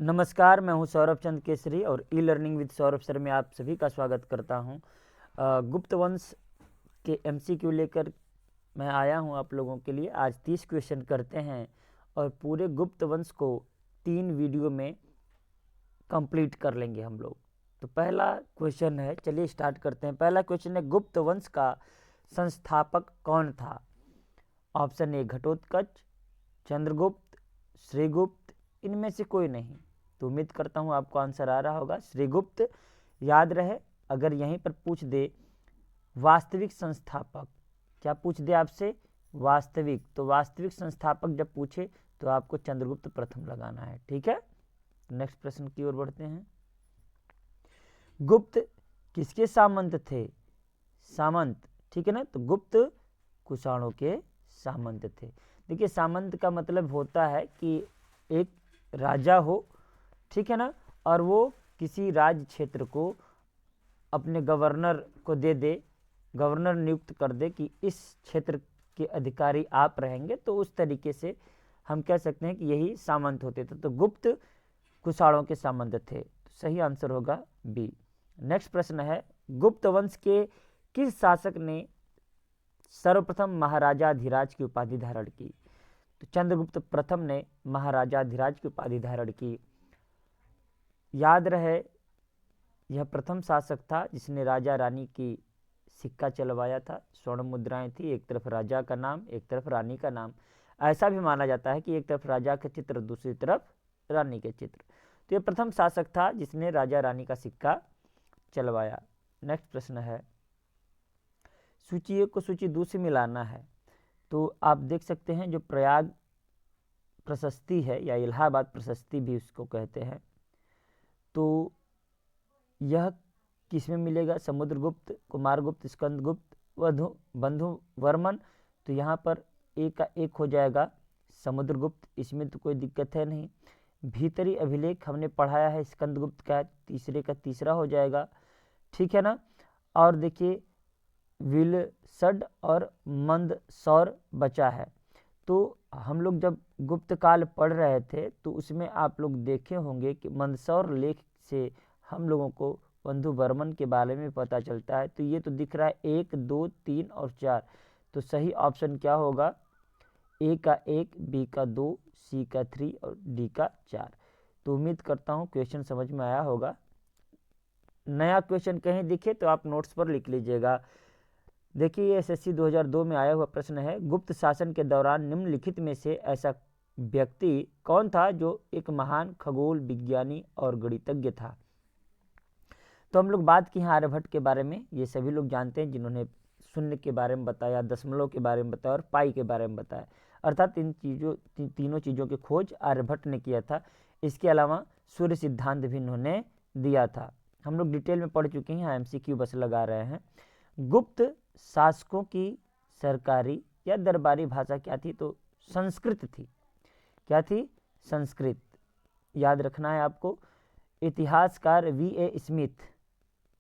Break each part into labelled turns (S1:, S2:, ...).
S1: नमस्कार, मैं हूं सौरभ चंद केसरी और e learning with Saurabh sir में आप सभी का स्वागत करता हूं। गुप्त वंश के एमसीक्यू लेकर मैं आया हूं आप लोगों के लिए। आज 30 क्वेश्चन करते हैं और पूरे गुप्त वंश को 3 वीडियो में कंप्लीट कर लेंगे हम लोग। तो पहला क्वेश्चन है, चलिए स्टार्ट करते हैं। पहला क्वेश्चन है, गुप्त वंश का संस्थापक कौन था? ऑप्शन ए घटोत्कच, चंद्रगुप्त, श्रीगुप्त, इनमें से कोई नहीं। तो उम्मीद करता हूँ आपको आंसर आ रहा होगा, श्रीगुप्त। याद रहे, अगर यहीं पर पूछ दे वास्तविक संस्थापक, क्या पूछ दे आपसे? वास्तविक। तो वास्तविक संस्थापक जब पूछे तो आपको चंद्रगुप्त प्रथम लगाना है, ठीक है। नेक्स्ट प्रश्न की ओर बढ़ते हैं। गुप्त किसके सामंत थे? सामंत, ठीक है ना। तो गुप्त कुषाणों के सामंत थे। देखिए, सामंत का मतलब होता है कि एक राजा हो, ठीक है ना, और वो किसी राज्य क्षेत्र को अपने गवर्नर को दे दे, गवर्नर नियुक्त कर दे कि इस क्षेत्र के अधिकारी आप रहेंगे, तो उस तरीके से हम कह सकते हैं कि यही सामंत होते थे। तो गुप्त कुषाणों के सामंत थे। तो सही आंसर होगा बी। नेक्स्ट प्रश्न है, गुप्त वंश के किस शासक ने सर्वप्रथम महाराजाधिराज की उपाधि धारण की? तो चंद्रगुप्त प्रथम ने महाराजाधिराज की उपाधि धारण की। याद रहे, यह प्रथम शासक था जिसने राजा रानी की सिक्का चलवाया था। स्वर्ण मुद्राएं थी, एक तरफ राजा का नाम, एक तरफ रानी का नाम। ऐसा भी माना जाता है कि एक तरफ राजा के चित्र, दूसरी तरफ रानी के चित्र। तो यह प्रथम शासक था जिसने राजा रानी का सिक्का चलवाया। नेक्स्ट प्रश्न है, सूची 1 को सूची 2 से मिलाना है। तो आप देख सकते हैं, जो प्रयाग प्रशस्ति है या इलाहाबाद प्रशस्ति भी उसको कहते हैं, तो यह किस में मिलेगा? समुद्रगुप्त, कुमारगुप्त, स्कंदगुप्त, बंधु वर्मन। तो यहाँ पर एक का एक हो जाएगा समुद्रगुप्त, इसमें तो कोई दिक्कत है नहीं। भीतरी अभिलेख हमने पढ़ाया है, स्कंदगुप्त का तीसरे का तीसरा हो जाएगा, ठीक है ना। और देखिए, विलसड और मंदसौर बचा है। तो हम लोग जब गुप्त काल पढ़ रहे थे तो उसमें आप लोग देखे होंगे कि मंदसौर लेख से हम लोगों को बंधु वर्मन के बारे में पता चलता है। तो ये तो दिख रहा है 1, 2, 3 और 4। तो सही ऑप्शन क्या होगा? ए का 1, बी का 2, सी का 3 और डी का 4। तो उम्मीद करता हूँ क्वेश्चन समझ में आया होगा। नया क्वेश्चन कहीं दिखे तो आप नोट्स पर लिख लीजिएगा। देखिए, एसएससी 2002 में आया हुआ प्रश्न है, गुप्त शासन के दौरान निम्नलिखित में से ऐसा व्यक्ति कौन था जो एक महान खगोल विज्ञानी और गणितज्ञ था? तो हम लोग बात की हैं आर्यभट्ट के बारे में। ये सभी लोग जानते हैं, जिन्होंने शून्य के बारे में बताया, दशमलव के बारे में बताया और पाई के बारे में बताया। अर्थात तीनों चीज़ों की खोज आर्यभट्ट ने किया था। इसके अलावा सूर्य सिद्धांत भी इन्होंने दिया था। हम लोग डिटेल में पढ़ चुके हैं, एमसीक्यू बस लगा रहे हैं। गुप्त शासकों की सरकारी या दरबारी भाषा क्या थी? तो संस्कृत थी। क्या थी? संस्कृत। याद रखना है आपको। इतिहासकार वी.ए. स्मिथ,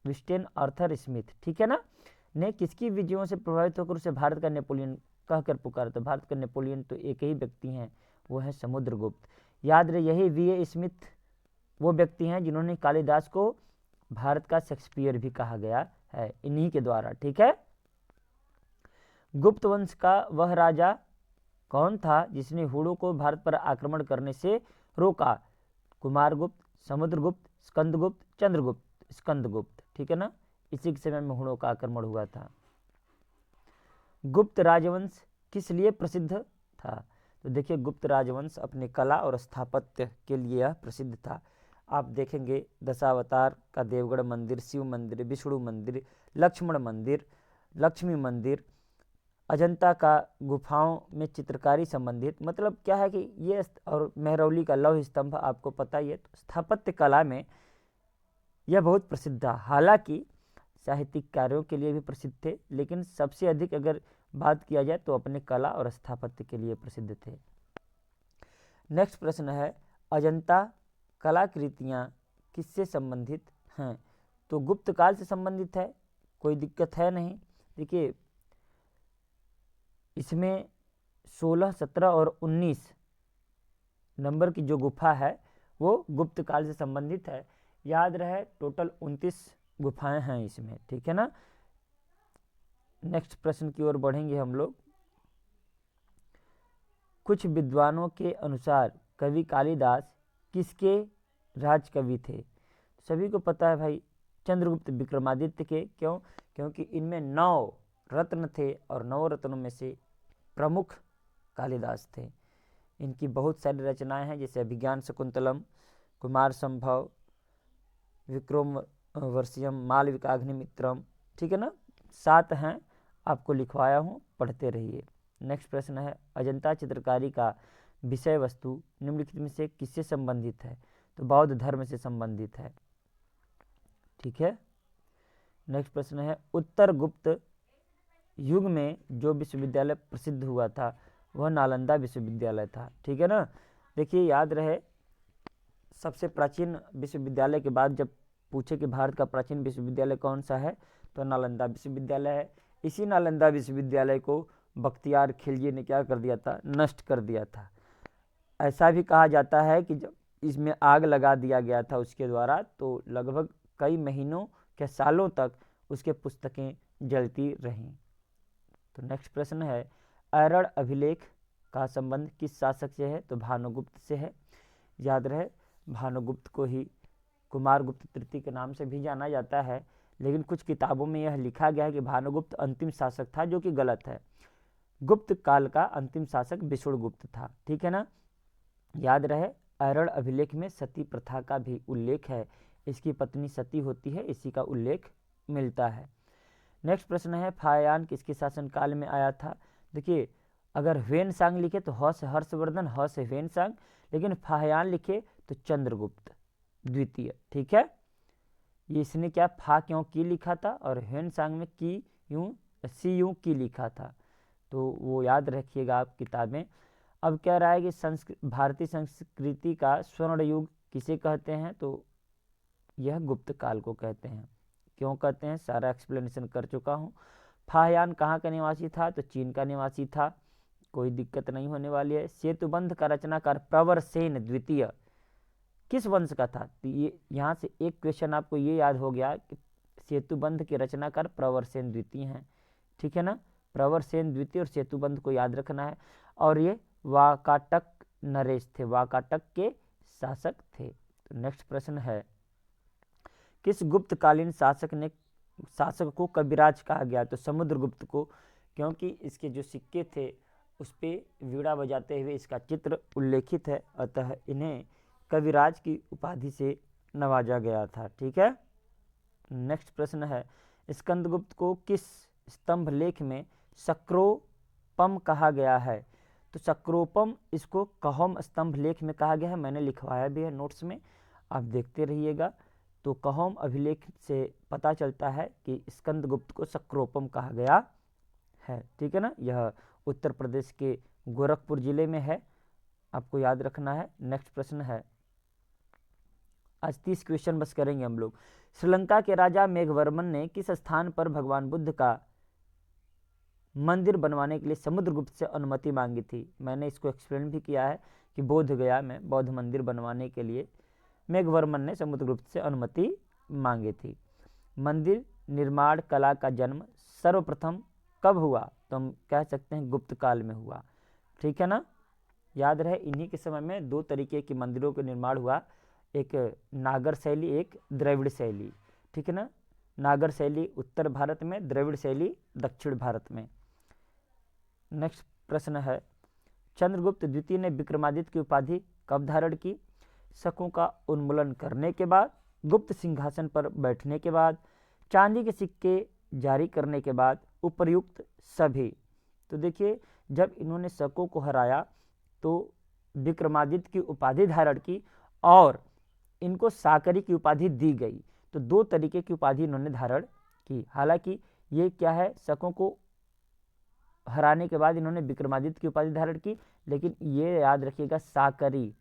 S1: विस्टेन आर्थर स्मिथ, ठीक है ना, ने किसकी विजयों से प्रभावित होकर उसे भारत का नेपोलियन कहकर पुकारा? तो भारत का नेपोलियन तो एक ही व्यक्ति हैं, वो है समुद्रगुप्त। याद रहे, यही वी.ए. स्मिथ वो व्यक्ति हैं जिन्होंने कालिदास को भारत का शेक्सपियर भी कहा गया है, इन्हीं के द्वारा, ठीक है। गुप्त वंश का वह राजा कौन था जिसने हुड़ों को भारत पर आक्रमण करने से रोका? कुमारगुप्त, समुद्रगुप्त, स्कंदगुप्त, चंद्रगुप्त। स्कंदगुप्त, ठीक है ना, इसी के समय में हुड़ों का आक्रमण हुआ था। गुप्त राजवंश किस लिए प्रसिद्ध था? तो देखिए, गुप्त राजवंश अपने कला और स्थापत्य के लिए यह प्रसिद्ध था। आप देखेंगे, दशावतार का देवगढ़ मंदिर, शिव मंदिर, विष्णु मंदिर, लक्ष्मण मंदिर, लक्ष्मी मंदिर, अजंता का गुफाओं में चित्रकारी संबंधित, मतलब क्या है कि ये, और मेहरौली का लौह स्तंभ आपको पता ही है। तो स्थापत्य कला में यह बहुत प्रसिद्ध था। हालांकि साहित्यिक कार्यों के लिए भी प्रसिद्ध थे, लेकिन सबसे अधिक अगर बात किया जाए तो अपने कला और स्थापत्य के लिए प्रसिद्ध थे। नेक्स्ट प्रश्न है, अजंता कलाकृतियाँ किससे संबंधित हैं? तो गुप्त काल से संबंधित है, कोई दिक्कत है नहीं। देखिए, इसमें 16, 17 और 19 नंबर की जो गुफा है वो गुप्त काल से संबंधित है। याद रहे टोटल 29 गुफाएं हैं इसमें, ठीक है ना। नेक्स्ट प्रश्न की ओर बढ़ेंगे हम लोग। कुछ विद्वानों के अनुसार कवि कालिदास किसके राज कवि थे? सभी को पता है भाई, चंद्रगुप्त विक्रमादित्य के। क्यों? क्योंकि इनमें 9 रत्न थे और 9 रत्नों में से प्रमुख कालिदास थे। इनकी बहुत सारी रचनाएं हैं, जैसे अभिज्ञान शकुंतलम, कुमार संभव, विक्रम वर्षियम, मालविकाग्निमित्रम, ठीक है ना। 7 हैं, आपको लिखवाया हूँ, पढ़ते रहिए। नेक्स्ट प्रश्न है, अजंता चित्रकारी का विषय वस्तु निम्नलिखित में से किससे संबंधित है? तो बौद्ध धर्म से संबंधित है, ठीक है। नेक्स्ट प्रश्न है, उत्तर गुप्त युग में जो विश्वविद्यालय प्रसिद्ध हुआ था वह नालंदा विश्वविद्यालय था, ठीक है ना। देखिए याद रहे, सबसे प्राचीन विश्वविद्यालय के बाद जब पूछे कि भारत का प्राचीन विश्वविद्यालय कौन सा है, तो नालंदा विश्वविद्यालय है। इसी नालंदा विश्वविद्यालय को बख्तियार खिलजी ने क्या कर दिया था? नष्ट कर दिया था। ऐसा भी कहा जाता है कि जब इसमें आग लगा दिया गया था उसके द्वारा, तो लगभग कई महीनों के सालों तक उसके पुस्तकें जलती रहीं। तो नेक्स्ट प्रश्न है, अरण्य अभिलेख का संबंध किस शासक से है? तो भानुगुप्त से है। याद रहे, भानुगुप्त को ही कुमारगुप्त तृतीय के नाम से भी जाना जाता है, लेकिन कुछ किताबों में यह लिखा गया है कि भानुगुप्त अंतिम शासक था, जो कि गलत है। गुप्त काल का अंतिम शासक विष्णुगुप्त था, ठीक है ना। याद रहे, अरण्य अभिलेख में सती प्रथा का भी उल्लेख है। इसकी पत्नी सती होती है, इसी का उल्लेख मिलता है। नेक्स्ट प्रश्न है, फायान किसके शासनकाल में आया था? देखिए, अगर ह्वेनसांग लिखे तो ह से हर्षवर्धन, ह से ह्वेनसांग, लेकिन फायान लिखे तो चंद्रगुप्त द्वितीय, ठीक है। ये इसने क्या फा क्यों की लिखा था, और ह्वेनसांग में की यूं सी यूं की लिखा था, तो वो याद रखिएगा आप किताबें। अब कह रहा है कि भारतीय संस्कृति का स्वर्ण युग किसे कहते हैं? तो यह गुप्त काल को कहते हैं। क्यों कहते हैं, सारा एक्सप्लेनेशन कर चुका हूँ। फाहयान कहाँ का निवासी था? तो चीन का निवासी था, कोई दिक्कत नहीं होने वाली है। सेतुबंध का रचनाकार प्रवरसेन द्वितीय किस वंश का था? तो ये यहाँ से एक क्वेश्चन आपको ये याद हो गया कि सेतुबंध के रचनाकार प्रवरसेन द्वितीय हैं, ठीक है ना। प्रवरसेन द्वितीय और सेतुबंध को याद रखना है। और ये वाकाटक नरेश थे, वाकाटक के शासक थे। तो नेक्स्ट प्रश्न है, किस गुप्तकालीन शासक को कविराज कहा गया? तो समुद्रगुप्त को, क्योंकि इसके जो सिक्के थे उस पर वीणा बजाते हुए इसका चित्र उल्लेखित है, अतः इन्हें कविराज की उपाधि से नवाजा गया था, ठीक है। नेक्स्ट प्रश्न है, स्कंदगुप्त को किस स्तंभ लेख में सक्रोपम कहा गया है? तो सक्रोपम इसको कहोम स्तंभ लेख में कहा गया है, मैंने लिखवाया भी है नोट्स में, आप देखते रहिएगा। तो कहोम अभिलेख से पता चलता है कि स्कंदगुप्त को सक्रोपम कहा गया है, ठीक है ना। यह उत्तर प्रदेश के गोरखपुर जिले में है, आपको याद रखना है। नेक्स्ट प्रश्न है, आज 30 क्वेश्चन बस करेंगे हम लोग। श्रीलंका के राजा मेघवर्मन ने किस स्थान पर भगवान बुद्ध का मंदिर बनवाने के लिए समुद्रगुप्त से अनुमति मांगी थी? मैंने इसको एक्सप्लेन भी किया है कि बोध गया में बौद्ध मंदिर बनवाने के लिए मेघवर्मन ने समुद्रगुप्त से अनुमति मांगी थी। मंदिर निर्माण कला का जन्म सर्वप्रथम कब हुआ? तो हम कह सकते हैं गुप्त काल में हुआ, ठीक है ना। याद रहे, इन्हीं के समय में 2 तरीके के मंदिरों का निर्माण हुआ, एक नागर शैली, एक द्रविड़ शैली, ठीक है ना। नागर शैली उत्तर भारत में, द्रविड़ शैली दक्षिण भारत में। नेक्स्ट प्रश्न है, चंद्रगुप्त द्वितीय ने विक्रमादित्य की उपाधि कब धारण की? शकों का उन्मूलन करने के बाद, गुप्त सिंहासन पर बैठने के बाद, चांदी के सिक्के जारी करने के बाद, उपर्युक्त सभी। तो देखिए, जब इन्होंने शकों को हराया तो विक्रमादित्य की उपाधि धारण की और इनको साकरी की उपाधि दी गई। तो 2 तरीके की उपाधि इन्होंने धारण की। हालांकि ये क्या है, शकों को हराने के बाद इन्होंने विक्रमादित्य की उपाधि धारण की, लेकिन ये याद रखिएगा साकरी,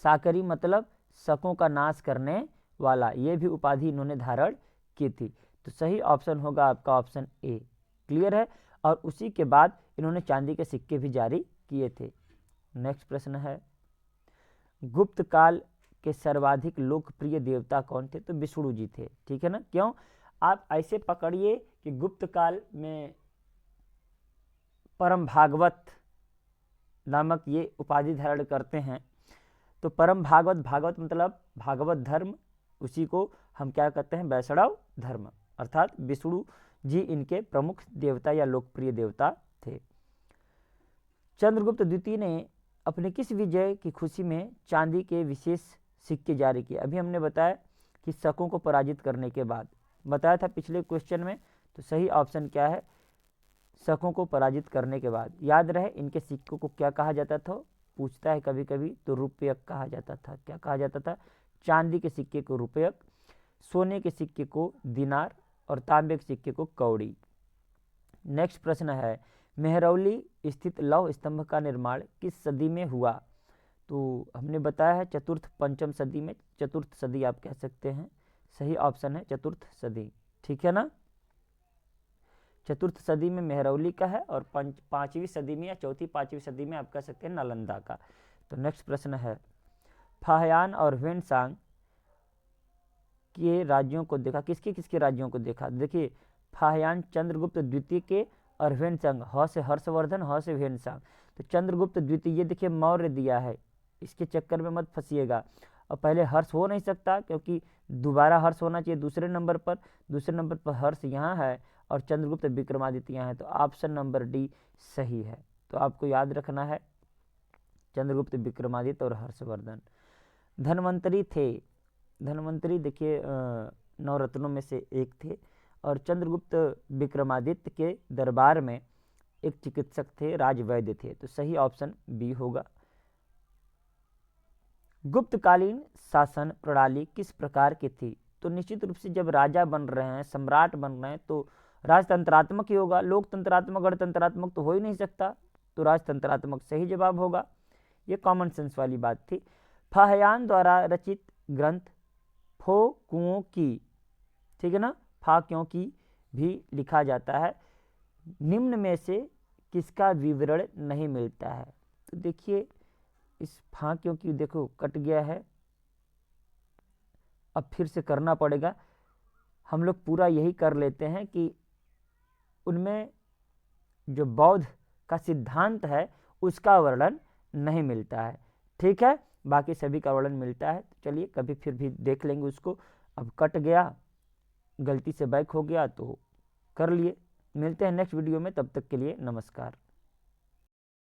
S1: साकरी मतलब शकों का नाश करने वाला, ये भी उपाधि इन्होंने धारण की थी। तो सही ऑप्शन होगा आपका ऑप्शन ए, क्लियर है। और उसी के बाद इन्होंने चांदी के सिक्के भी जारी किए थे। नेक्स्ट प्रश्न है, गुप्त काल के सर्वाधिक लोकप्रिय देवता कौन थे? तो विष्णु जी थे, ठीक है ना। क्यों? आप ऐसे पकड़िए कि गुप्त काल में परम भागवत नामक ये उपाधि धारण करते हैं। तो परम भागवत, भागवत मतलब भागवत धर्म, उसी को हम क्या कहते हैं? वैष्णव धर्म, अर्थात विष्णु जी इनके प्रमुख देवता या लोकप्रिय देवता थे। चंद्रगुप्त द्वितीय ने अपने किस विजय की खुशी में चांदी के विशेष सिक्के जारी किए? अभी हमने बताया कि शकों को पराजित करने के बाद, बताया था पिछले क्वेश्चन में। तो सही ऑप्शन क्या है? शकों को पराजित करने के बाद। याद रहे इनके सिक्कों को क्या कहा जाता था? पूछता है कभी कभी, तो रुपयक कहा जाता था। क्या कहा जाता था? चांदी के सिक्के को रुपयक, सोने के सिक्के को दिनार और तांबे के सिक्के को कौड़ी। नेक्स्ट प्रश्न है, मेहरौली स्थित लौह स्तंभ का निर्माण किस सदी में हुआ? तो हमने बताया है चतुर्थ पंचम सदी में, चतुर्थ सदी आप कह सकते हैं। सही ऑप्शन है चतुर्थ सदी, ठीक है ना। चतुर्थ सदी में मेहरौली का है और पांचवी सदी में या चौथी पांचवी सदी में आप कह सकते हैं नालंदा का। तो नेक्स्ट प्रश्न है, फाहयान और ह्वेनसांग के राज्यों को देखा, किसके किसके राज्यों को देखा? देखिए, फाहयान चंद्रगुप्त द्वितीय के और ह्वेनसांग, ह से हर्षवर्धन, ह से ह्वेनसांग। तो चंद्रगुप्त द्वितीय, ये देखिए मौर्य दिया है, इसके चक्कर में मत फंसिएगा। और पहले हर्ष हो नहीं सकता क्योंकि दोबारा हर्ष होना चाहिए दूसरे नंबर पर, दूसरे नंबर पर हर्ष यहाँ है और चंद्रगुप्त विक्रमादित्य यहाँ है। तो ऑप्शन नंबर डी सही है। तो आपको याद रखना है चंद्रगुप्त विक्रमादित्य और हर्षवर्धन। धन्वंतरी थे, धन्वंतरी देखिए नवरत्नों में से एक थे और चंद्रगुप्त विक्रमादित्य के दरबार में एक चिकित्सक थे, राजवैद्य थे। तो सही ऑप्शन बी होगा। गुप्तकालीन शासन प्रणाली किस प्रकार की थी? तो निश्चित रूप से जब राजा बन रहे हैं, सम्राट बन रहे हैं, तो राजतंत्रात्मक ही होगा। लोकतंत्रात्मक गणतंत्रात्मक तो हो ही नहीं सकता, तो राजतंत्रात्मक सही जवाब होगा। ये कॉमन सेंस वाली बात थी। फाहयान द्वारा रचित ग्रंथ फो कुओं की, ठीक है ना, फा क्यों की भी लिखा जाता है, निम्न में से किसका विवरण नहीं मिलता है? तो देखिए इस फा क्यों की, देखो कट गया है, अब फिर से करना पड़ेगा। हम लोग पूरा यही कर लेते हैं कि उनमें जो बौद्ध का सिद्धांत है उसका वर्णन नहीं मिलता है, ठीक है, बाकी सभी का वर्णन मिलता है। तो चलिए कभी फिर भी देख लेंगे उसको। अब कट गया, गलती से बैक हो गया तो कर लिए। मिलते हैं नेक्स्ट वीडियो में, तब तक के लिए नमस्कार।